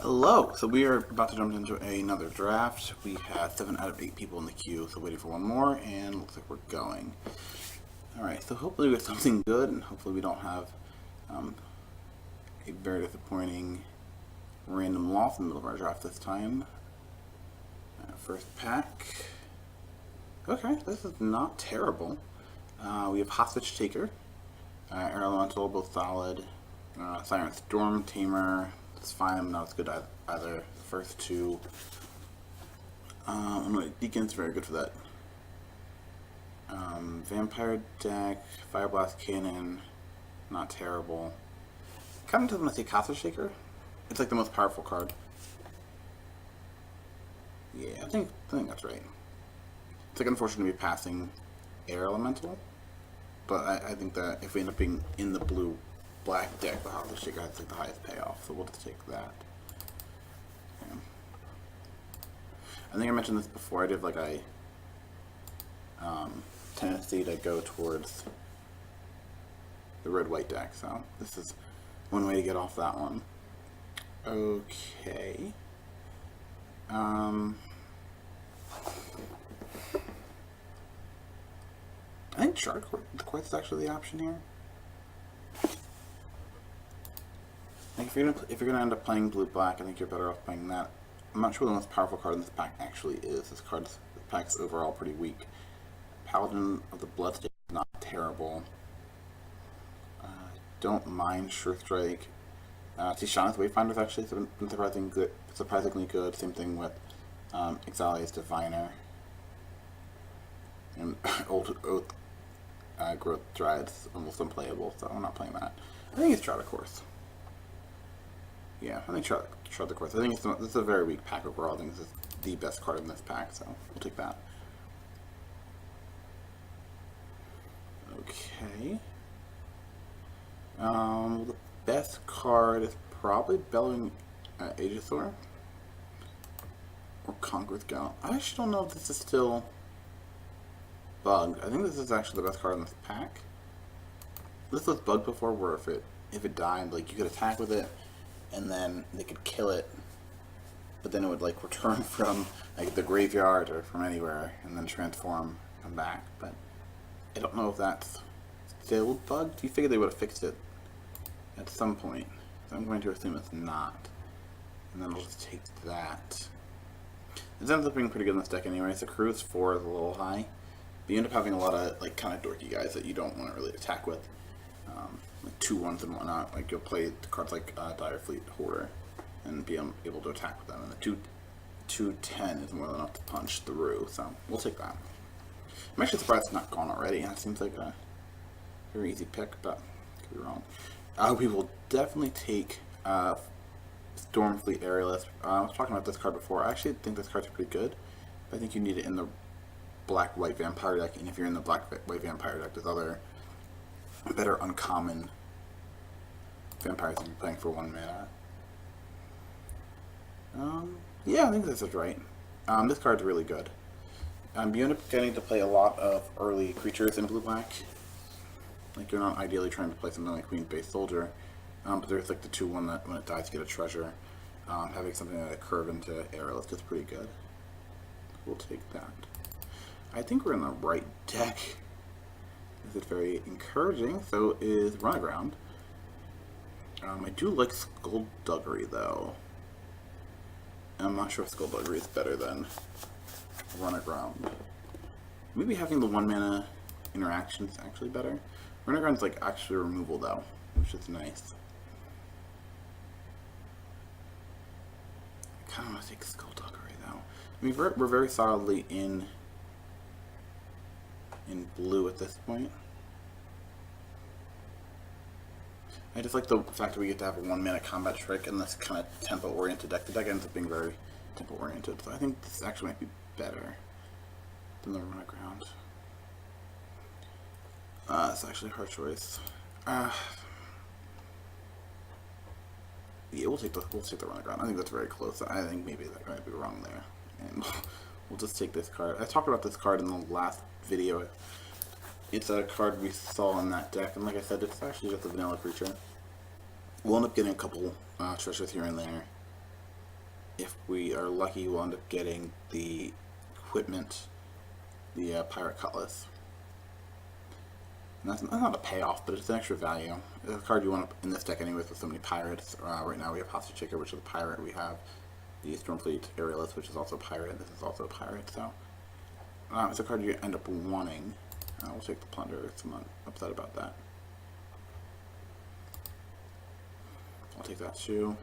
Hello! So we are about to jump into another draft. We have 7 out of 8 people in the queue, so waiting for one more, and looks like we're going. Alright, so hopefully we have something good, and hopefully we don't have a very disappointing random loss in the middle of our draft this time. First pack. Okay, this is not terrible. We have Hostage Taker, Air Elemental, both solid. Siren Storm Tamer, it's fine, I'm not as good either. The first two. Deacon's very good for that. Vampire deck, Fire Blast Cannon, not terrible. Kind of doesn't want to say Hostage Shaker. It's like the most powerful card. Yeah, I think that's right. It's like unfortunate to be passing Air Elemental, but I think that if we end up being in the blue-black deck, the Hostage Shaker has like the highest payoff, so we'll just take that. Yeah. I think I mentioned this before. I did like a tendency to go towards the red-white deck, so this is one way to get off that one. Okay. I think Shard Quartz is actually the option here. Like if you're gonna end up playing blue black, I think you're better off playing that. I'm not sure what the most powerful card in this pack actually is. This pack's overall pretty weak. Paladin of the Bloodstake is not terrible. Don't mind Sure Strike. Ixalan's Wayfinder's actually been surprisingly good. Same thing with Ixalan's Diviner. And Old Oath Growth Drive's almost unplayable, so I'm not playing that. I think it's Shroud of Course. Yeah, I think Shroud of Course. I think this is a very weak pack overall. I think this is the best card in this pack, so we'll take that. Okay. The best card is probably Bellowing Aegisaur or Conqueror's Gaunt. I actually don't know if this is still bugged. I think this is actually the best card in this pack. This was bugged before, where if it died, like you could attack with it, and then they could kill it, but then it would like return from like the graveyard or from anywhere, and then transform, and come back. But I don't know if that's still bugged. You figured they would have fixed it at some point, so I'm going to assume it's not. And then I'll just take that. This ends up being pretty good in this deck anyway. So Cruise 4 is a little high. But you end up having a lot of like kind of dorky guys that you don't want to really attack with, like 2/1s and whatnot. Like you'll play cards like Dire Fleet Hoarder and be able to attack with them. And the 2/10 is more than enough to punch through. So we'll take that. I'm actually surprised it's not gone already. That seems like a very easy pick, but I could be wrong. We will definitely take Stormfleet Aerialist. I was talking about this card before. I actually think this card's pretty good, but I think you need it in the black-white vampire deck, and if you're in the black-white vampire deck, there's other better uncommon vampires you're playing for 1 mana. Yeah, I think this is right. This card's really good. You end up getting to play a lot of early creatures in blue-black. Like you're not ideally trying to play something like Queen-based Soldier, but there's like the 2/1 that when it dies you get a treasure. Having something like a curve into Aerialist is pretty good. We'll take that. I think we're in the right deck. This is very encouraging. So is Run Aground. I do like Skullduggery though. I'm not sure if Skullduggery is better than Run Aground. Maybe having the 1 mana interaction is actually better. Run Aground's like actually removal though, which is nice. I kind of want to take Skullduggery though. I mean, we're very solidly in blue at this point. I just like the fact that we get to have a 1 mana combat trick in this kind of tempo oriented deck. The deck ends up being very tempo oriented, so I think this actually might be better than the Run Aground. It's actually a hard choice. Yeah, we'll take the Run Aground. I think that's very close. I think maybe that might be wrong there, and we'll just take this card. I talked about this card in the last video. It's a card we saw in that deck, and like I said, it's actually just a vanilla creature. We'll end up getting a couple treasures here and there. if we are lucky, we'll end up getting the equipment, the Pirate Cutlass. And that's not a payoff, but it's an extra value. It's a card you want in this deck anyways with so many pirates. Right now we have Hostage Taker, which is a pirate. We have the Stormfleet Aerialist, which is also a pirate. This is also a pirate, so it's a card you end up wanting. We'll take the Plunder, so I'm not upset about that. I'll take that too.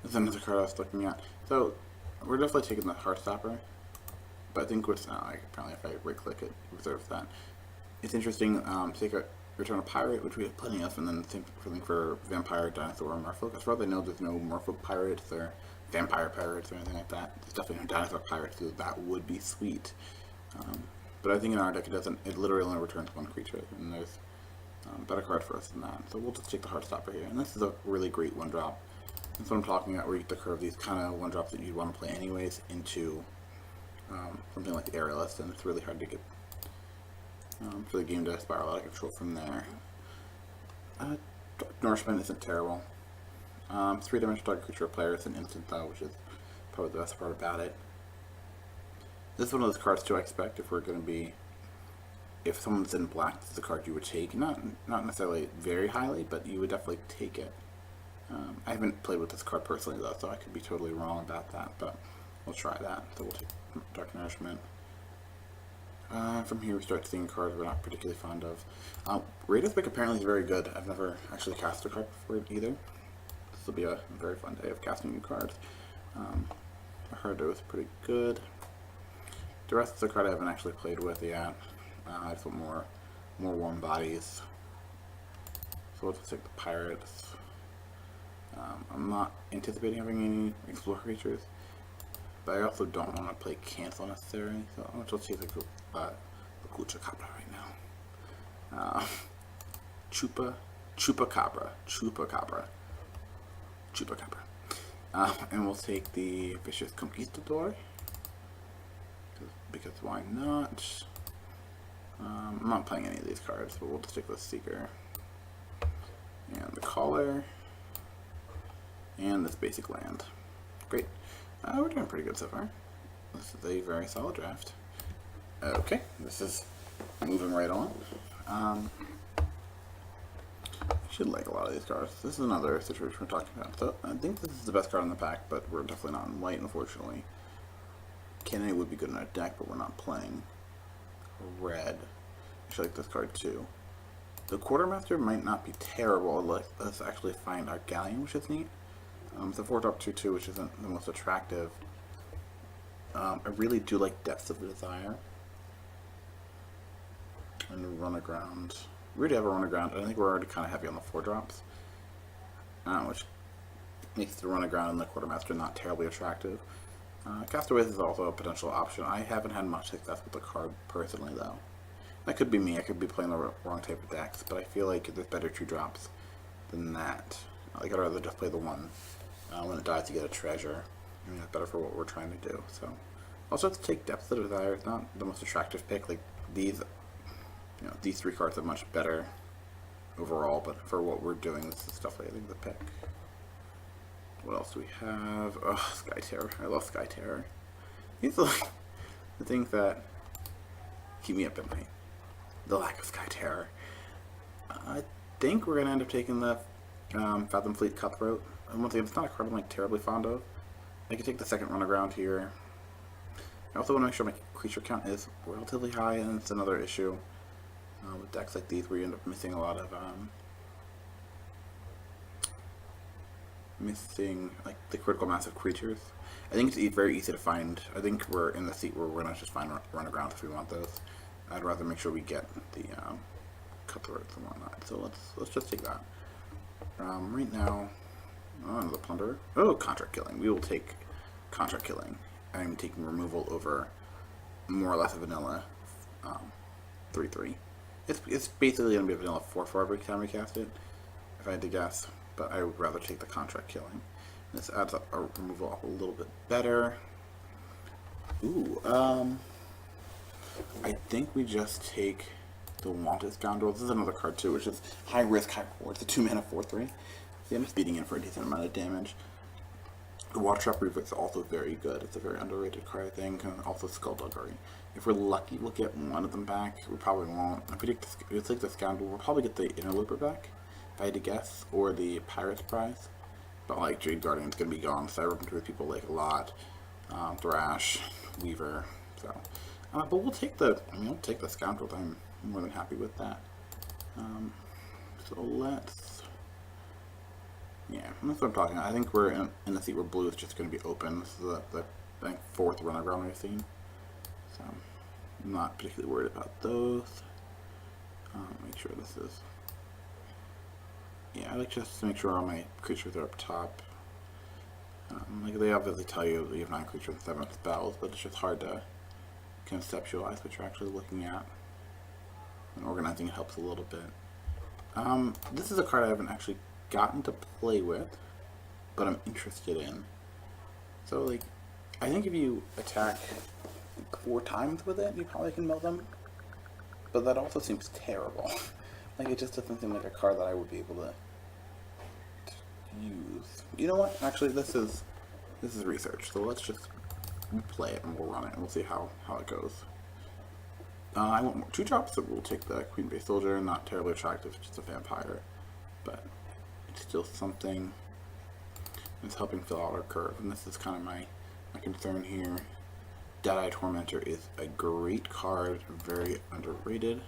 This is another card I was looking at. So, we're definitely taking the Heartstopper. But I think what's apparently if I right click it, reserves that. It's interesting to take a return a pirate, which we have plenty of, and then same thing for vampire, dinosaur, or merfolk. As far as I know, there's no merfolk pirates or vampire pirates or anything like that. There's definitely no dinosaur pirates, so that would be sweet. But I think in our deck it literally only returns one creature, and there's better card for us than that. So we'll just take the Heartstopper here, and this is a really great one drop. That's what I'm talking about, where you get to curve these kind of one drops that you'd want to play anyways into something like the Aerialist, and it's really hard to get for the game to spiral out of control from there. Dark Nourishment isn't terrible. 3-dimensional target creature or player is an instant though, which is probably the best part about it. This is one of those cards too I expect if we're going to be, if someone's in black, this is a card you would take, not necessarily very highly, but you would definitely take it. I haven't played with this card personally though, so I could be totally wrong about that, but we'll try that. So we'll take Dark Nourishment. From here we start seeing cards we're not particularly fond of. Raiders Pick apparently is very good. I've never actually cast a card before it either. This will be a very fun day of casting new cards. Hardo is pretty good. The rest of the card I haven't actually played with yet. I just want more warm bodies. So let's take the Pirates. I'm not anticipating having any Explore creatures, but I also don't want to play Cancel necessarily, so I'm going to choose the Chupacabra right now. Chupacabra. And we'll take the Vicious Conquistador, because why not? I'm not playing any of these cards, but we'll just take the Seeker. And the Caller. And this basic land. Great. We're doing pretty good so far. This is a very solid draft. Okay, this is moving right on. I should like a lot of these cards. This is another situation we're talking about. So I think this is the best card in the pack, but we're definitely not in white, unfortunately. Kennedy would be good in our deck, but we're not playing red. I actually like this card too. The Quartermaster might not be terrible. Let's actually find our Galleon, which is neat. It's a 4-drop 2/2, which isn't the most attractive. I really do like Depths of Desire. And Run Aground. We already have a Run Aground. I think we're already kind of heavy on the 4-drops. Which makes the Run Aground and the Quartermaster not terribly attractive. Castaways is also a potential option. I haven't had much success with the card personally, though. That could be me. I could be playing the wrong type of decks, but I feel like there's better 2-drops than that. Like, I'd rather just play the one. When it dies, you get a treasure. I mean, that's better for what we're trying to do. So, also have to take Depths of Desire. It's not the most attractive pick. Like these, these 3 cards are much better overall. But for what we're doing, this is definitely, I think, the pick. What else do we have? Oh, Sky Terror. I love Sky Terror. These are like the things that keep me up at night. The lack of Sky Terror. I think we're gonna end up taking the Fathom Fleet Cutthroat. And once again, it's not a card I'm like terribly fond of. I can take the second Run Aground here. I also want to make sure my creature count is relatively high, and it's another issue with decks like these where you end up missing a lot of like the critical massive creatures. I think it's very easy to find. I think we're in the seat where we're gonna just find Run Aground if we want those. I'd rather make sure we get the Cutthroats and whatnot. So let's just take that. Right now. Oh, the Plunderer. Oh, Contract Killing. We will take Contract Killing. I'm taking removal over more or less a vanilla 3/3. It's basically going to be a vanilla 4/4 every time we cast it, if I had to guess. But I would rather take the Contract Killing. This adds up our removal up a little bit better. Ooh, I think we just take the Wanted Scoundrel. This is another card too, which is high risk, high reward. It's a 2-mana 4/3. See, I'm just beating in for a decent amount of damage. The Water Trap Reaver is also very good. It's a very underrated card, I think, and also Skullduggery. If we're lucky, we'll get one of them back. We probably won't. If we take the Scoundrel, we'll probably get the Interloper back, if I had to guess, or the Pirate's Prize. But like Jade Guardian's gonna be gone, so I run into people like a lot. Thrash, Weaver, so. But we'll take the Scoundrel. I'm more than happy with that. So let's. Yeah, that's what I'm talking about. I think we're in a seat where blue is just going to be open. This is the I think, 4th runner we've seen. So I'm not particularly worried about those. Make sure this is. Yeah, I like just to make sure all my creatures are up top. Like they obviously tell you that you have 9 creatures and 7 spells, but it's just hard to conceptualize what you're actually looking at. And organizing it helps a little bit. This is a card I haven't actually gotten to play with, but I'm interested in. So like, I think if you attack 4 times with it, you probably can mill them. But that also seems terrible. Like it just doesn't seem like a card that I would be able to use. You know what? Actually, this is research. So let's just play it and we'll run it and we'll see how it goes. I want more 2-drops, so we'll take the Queen Base Soldier. Not terribly attractive, just a vampire, but it's still something. It's helping fill out our curve, and this is kind of my concern here. Deadeye Tormentor is a great card, very underrated.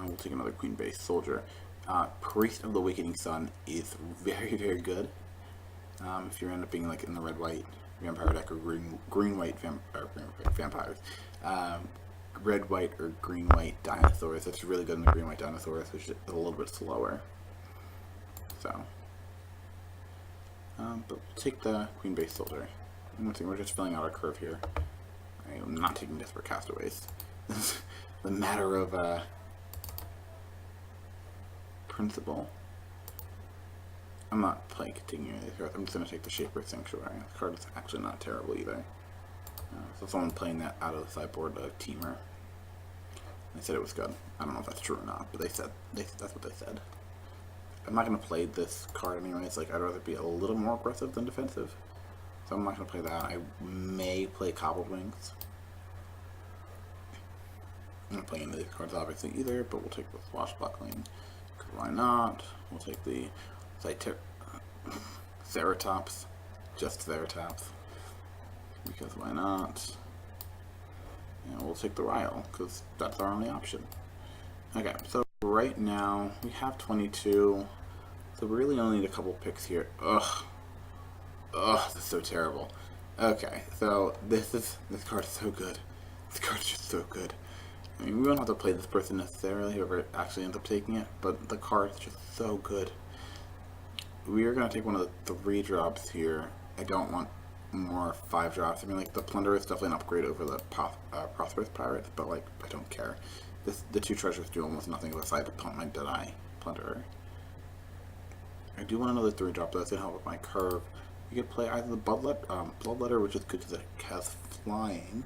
We'll take another Queen Base Soldier. Priest of the Awakening Sun is very, very good. If you end up being like in the red-white vampire deck or green-white vampires. Red, white, or green, white dinosaurs. It's really good in the green, white dinosaurs, which is a little bit slower. So, but we'll take the Queen Base Soldier. We're just filling out our curve here. I am not taking Desperate Castaways. The matter of principle. I'm not taking any of these cards. I'm just going to take the Shaper Sanctuary. This card is actually not terrible either. So someone playing that out of the sideboard, a teamer. They said it was good. I don't know if that's true or not, but that's what they said. I'm not going to play this card anyways. Like, I'd rather be a little more aggressive than defensive. So I'm not going to play that. I may play Cobbled Wings. I'm not playing any of these cards obviously either, but we'll take the Swashbuckling. Because why not? We'll take the Ceratops. Just Ceratops. Because why not? And we'll take the Ryle, because that's our only option. Okay, so right now we have 22, so we really only need a couple picks here. Ugh, this is so terrible. Okay, so this card is so good. This card is just so good. I mean, we don't have to play this person necessarily, whoever actually ends up taking it, but the card is just so good. We are going to take one of the 3-drops here. I don't want more 5-drops. I mean, like, the Plunderer is definitely an upgrade over the Prosperous Pirates, but, like, I don't care. The 2 treasures do almost nothing aside to pump my Deadeye Plunderer. I do want another 3-drop, though. That's going to help with my curve. You could play either the Bloodletter, which is good because it has flying.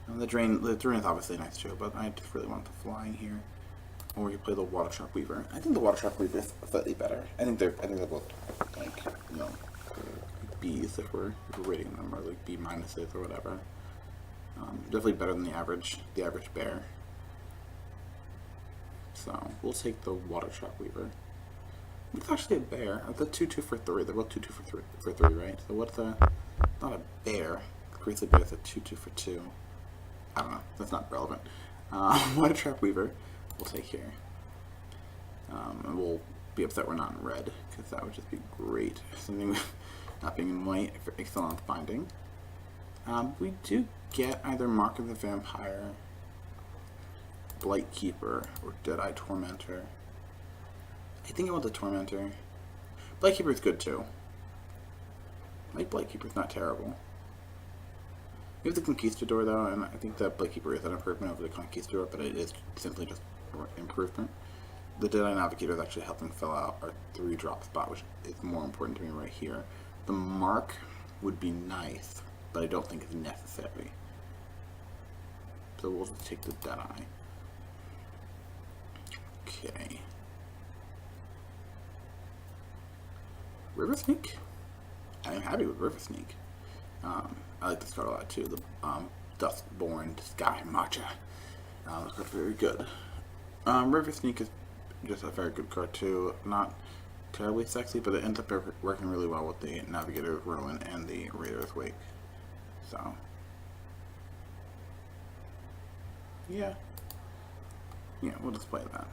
And the Drain is obviously nice too, but I just really want the flying here. Or you play the Water Trap Weaver. I think the Water Trap Weaver is slightly better. I think they're both like, you know, B's if we're rating them, or like B minuses or whatever. Definitely better than the average bear. So we'll take the Water Trap Weaver. It's actually a bear. The 2/2 for 3. They're both 2/2 for 3, right? So what's not a bear. Grizzly Bear is a 2/2 for 2. I don't know. That's not relevant. Water Trap Weaver we'll take here. And we'll be upset we're not in red, because that would just be great. Something not being in white for Ixalan's Binding. We do get either Mark of the Vampire, Blightkeeper, or Deadeye Tormentor. I think I want the Tormentor. Blightkeeper is good too. Like, Blightkeeper's not terrible. We have the Conquistador though, and I think that Blightkeeper is an improvement over the Conquistador, but it is simply just an improvement. The Deadeye Navigator is actually helping fill out our 3-drop spot, which is more important to me right here. The Mark would be nice, but I don't think it's necessary. So we'll just take the Deadeye. Okay. River Snake? I'm happy with River Sneak. I like this card a lot too. The Duskborn Sky Matcha. This card's very good. River Sneak is just a very good card too. Not terribly sexy, but it ends up working really well with the Navigator's Ruin and the Raider's Wake. So, yeah, we'll just play that.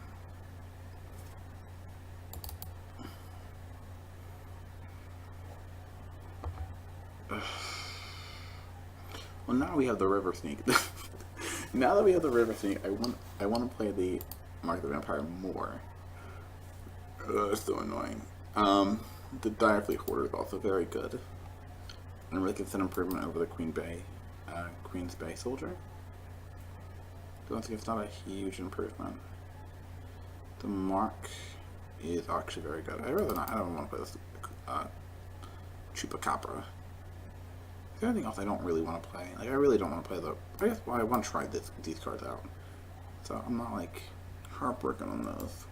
Well, now we have the River Sneak. Now that we have the River Sneak, I want to play the Mark the Vampire more. It's so annoying. The Dire Fleet Hoarder is also very good. And really gets an improvement over the Queen's Bay Soldier. But once again, it's not a huge improvement. The Mark is actually very good. I don't want to play this Chupacabra. Is there anything else I don't really want to play? Like, I really don't want to play I guess I want to try these cards out. So I'm not like heartbroken on those.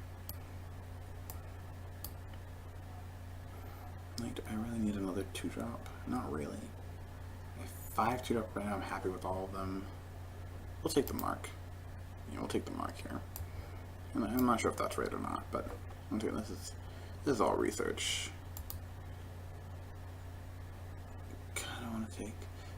Like, do I really need another 2-drop? Not really. If 5 2-drop right now, I'm happy with all of them. We'll take the Mark. Yeah, we'll take the Mark here. And I'm not sure if that's right or not, but once again, this is all research. I want to take.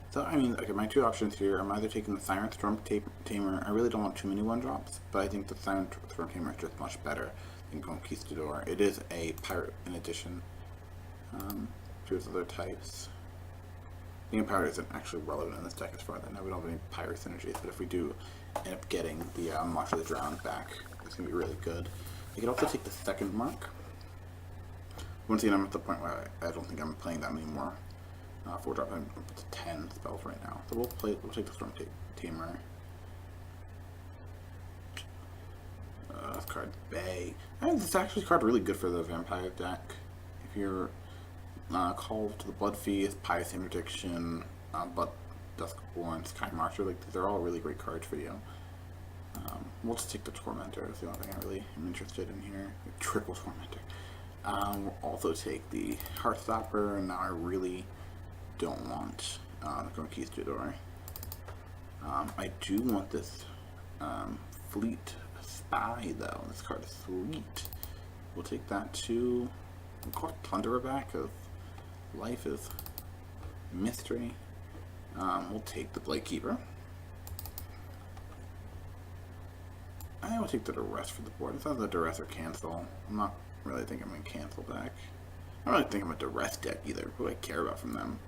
So, I mean, okay, my 2 options here, I'm either taking the Siren Storm Tamer. I really don't want too many 1-drops, but I think the Siren Storm Tamer is just much better than Conquistador. It is a pirate in addition to its other types. Being a pirate isn't actually relevant in this deck as far as I know. We don't have any pirate synergies, but if we do end up getting the March of the Drowned back, it's going to be really good. I could also take the second Mark. Once again, I'm at the point where I don't think I'm playing that many more 4-drop. I'm up to 10 spells right now. So we'll take the Storm Tamer. This card, Bay. I think this is actually a card really good for the Vampire deck. If you're called to the Blood Feast, Pious Interdiction, Duskborn, Sky Marcher, like these are all really great cards for you. We'll just take the Tormentor. That's the only thing I really am interested in here. Triple Tormentor. We'll also take the Heartstopper, and now I really don't want the Conquistador. I do want this Fleet Spy though. This card is sweet. We'll take that too. We'll call it Plunderer back because life is mystery. We'll take the Blade Keeper. I will take the Duress for the board. It's either Duress or Cancel. I'm not really thinking I'm going to cancel back. I don't really think I'm a Duress deck either. Who do I care about from them?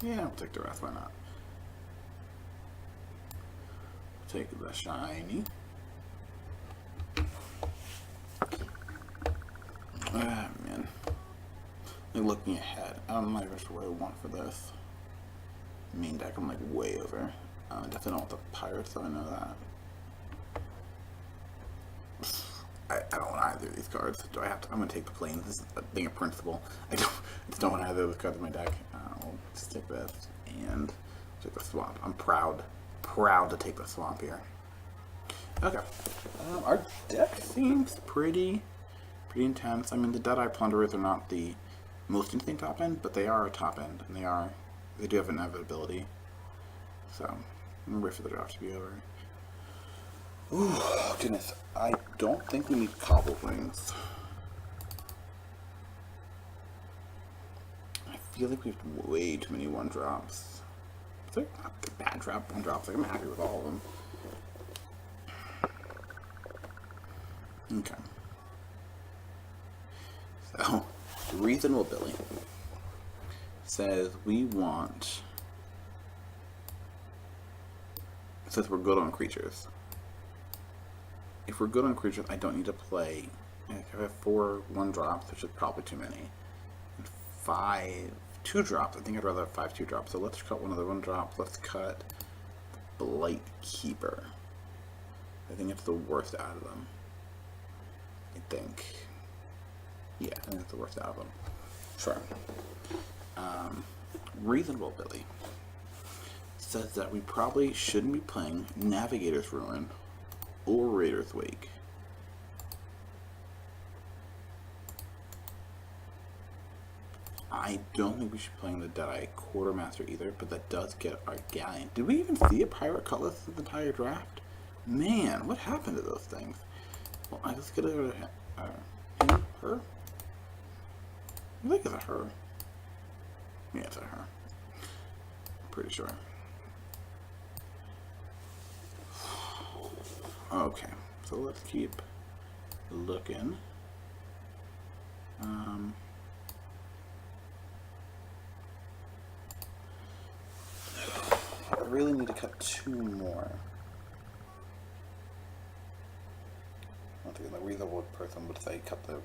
Yeah, I'll take Duress. Why not? Take the Shiny. Ah, man. Like, looking ahead, I'm not even sure what I want for this main deck. I'm like way over. Definitely don't want the Pirates, so I know that. I don't want either of these cards. Do I have to? I'm gonna take the Plains. This is a thing of principle. I just don't want either of those cards in my deck. I'll just take this and take the Swamp. I'm proud to take the Swamp here. Okay. Our deck seems pretty intense. I mean, the Deadeye Plunderers are not the most insane top end, but they are a top end, and they do have inevitability. So, I'm gonna wait for the draft to be over. Ooh, goodness. I don't think we need Cobble Wings. I feel like we have way too many 1-drops. It's like not a bad drop, 1-drops. Like, I'm happy with all of them. Okay. So, Reasonable Billy says we want. It says we're good on creatures. If we're good on creatures, I don't need to play. If I have 4 1-drops, which is probably too many, and 5 2-drops, I think I'd rather have 5 2-drops. So let's cut one of the 1-drops. Let's cut Blight Keeper. I think it's the worst out of them. I think. Yeah, I think it's the worst out of them. Sure. Reasonable Billy says that we probably shouldn't be playing Navigator's Ruin or Raider's Wake. I don't think we should be playing the Deadeye Quartermaster either, but that does get our Galleon. Did we even see a Pirate Cutlass the entire draft? Man, what happened to those things? Well, I just get rid of him. Her? I think it's a her. Yeah, it's a her. I'm pretty sure. Okay, so let's keep looking. I really need to cut 2 more. I don't think the reasonable person would say cut the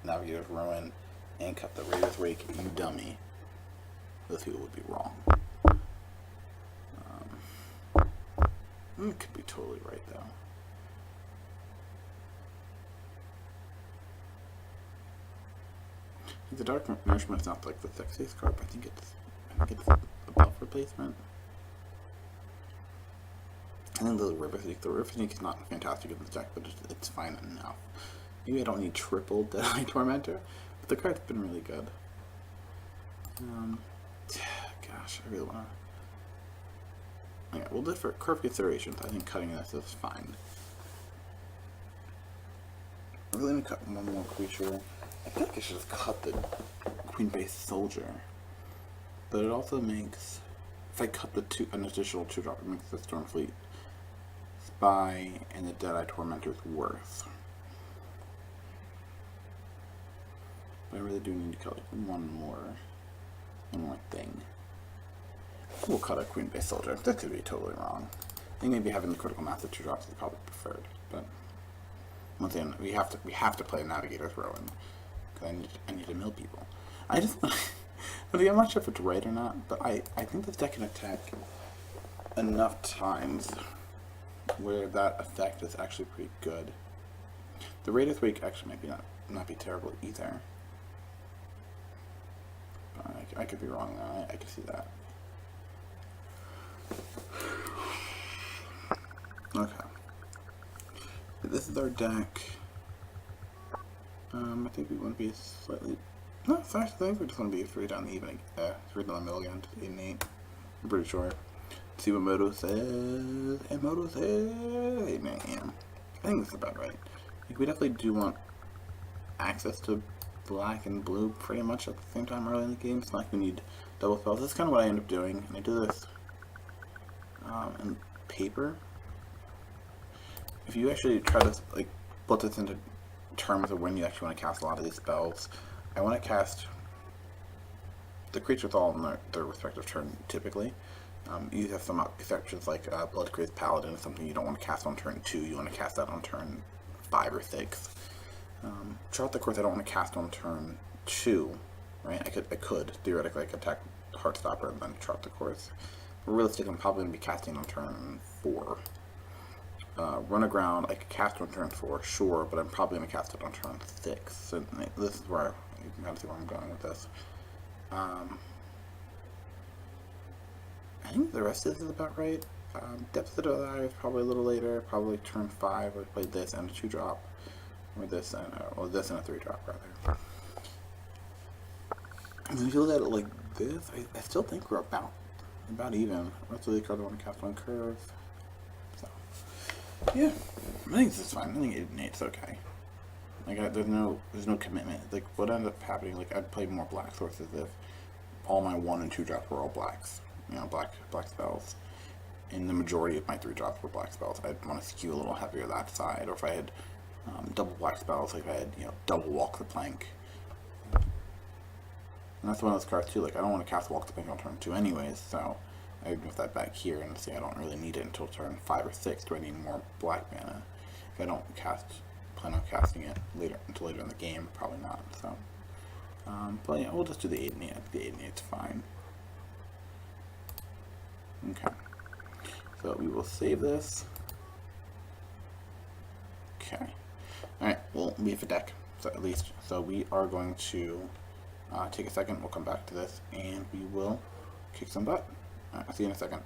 Navigator's Ruin and cut the Raider's Wake, you dummy. Those people would be wrong. It could be totally right though. The Dark Nourishment is not like the sexiest card, but I think it's a buff replacement. I think the River Sneak is not fantastic in this deck, but it's fine enough. Maybe I don't need triple Deadeye Tormentor, but the card's been really good. Gosh, I really wanna. Yeah, we'll do it for curve considerations. I think cutting this is fine. I'm really gonna cut one more creature. I feel like I should have cut the Queen-based Soldier, but it also makes, if I cut an additional 2-drop, it makes the Stormfleet Spy and the Deadeye Tormentor's worth. But I really do need to cut like one more thing. We'll cut a Queen-based Soldier. That could be totally wrong. I think maybe having the critical mass of 2 drops is probably preferred, but once again, we have to play Navigator's Ruin. I need to mill people. I just I'm not sure if it's right or not, but I think this deck can attack enough times where that effect is actually pretty good. The Raider's Wake actually might not be terrible either. But I could be wrong though. I could see that. Okay. This is our deck. I think we want to be slightly. No, it's actually, I think we just want to be 3 down the evening. 3 down the middle again, 8 and 8. I'm pretty sure. Let's see what Moto says. And Moto says 8 and 8 a.m. I think that's about right. Like, we definitely do want access to black and blue pretty much at the same time early in the game. It's not like we need double spells. That's kind of what I end up doing. And I do this in paper. If you actually try to like put this into terms of when you actually want to cast a lot of these spells, I want to cast the creatures all in their respective turn typically. You have some exceptions like Bloodcrazed Paladin is something you don't want to cast on turn 2, you want to cast that on turn 5 or 6. Chart the Course I don't want to cast on turn 2, right? I could theoretically I could attack Heartstopper and then chart the course. But realistically I'm probably going to be casting on turn 4. Run aground I could cast on turn 4, sure, but I'm probably going to cast it on turn 6. So this is where you can kind of see where I'm going with this. I think the rest of this is about right. Depth of the Desire is probably a little later, probably turn 5. I played this and a 2-drop, or this and this and a 3-drop rather. And if you look at it like this, I still think we're about even. Rest of the card I want to cast on curve. So yeah, I think this is fine. I think 8 and 8 is okay. Like there's no commitment. Like what ended up happening, like I'd play more black sources if all my 1 and 2 drops were all blacks. You know, black spells. And the majority of my 3 drops were black spells. I'd want to skew a little heavier that side. Or if I had double black spells, like if I had, you know, double Walk the Plank. And that's one of those cards too, like I don't want to cast Walk the Plank on turn 2 anyways, so I would move that back here and say I don't really need it until turn 5 or 6. Do I need more black mana? If I don't plan on casting it until later in the game, probably not. So, but yeah, we'll just do the 8 and 8. The 8 and 8's fine. Okay, so we will save this. Okay, all right. Well, we have a deck, so at least. So we are going to take a second. We'll come back to this, and we will kick some butt. All right, I'll see you in a second.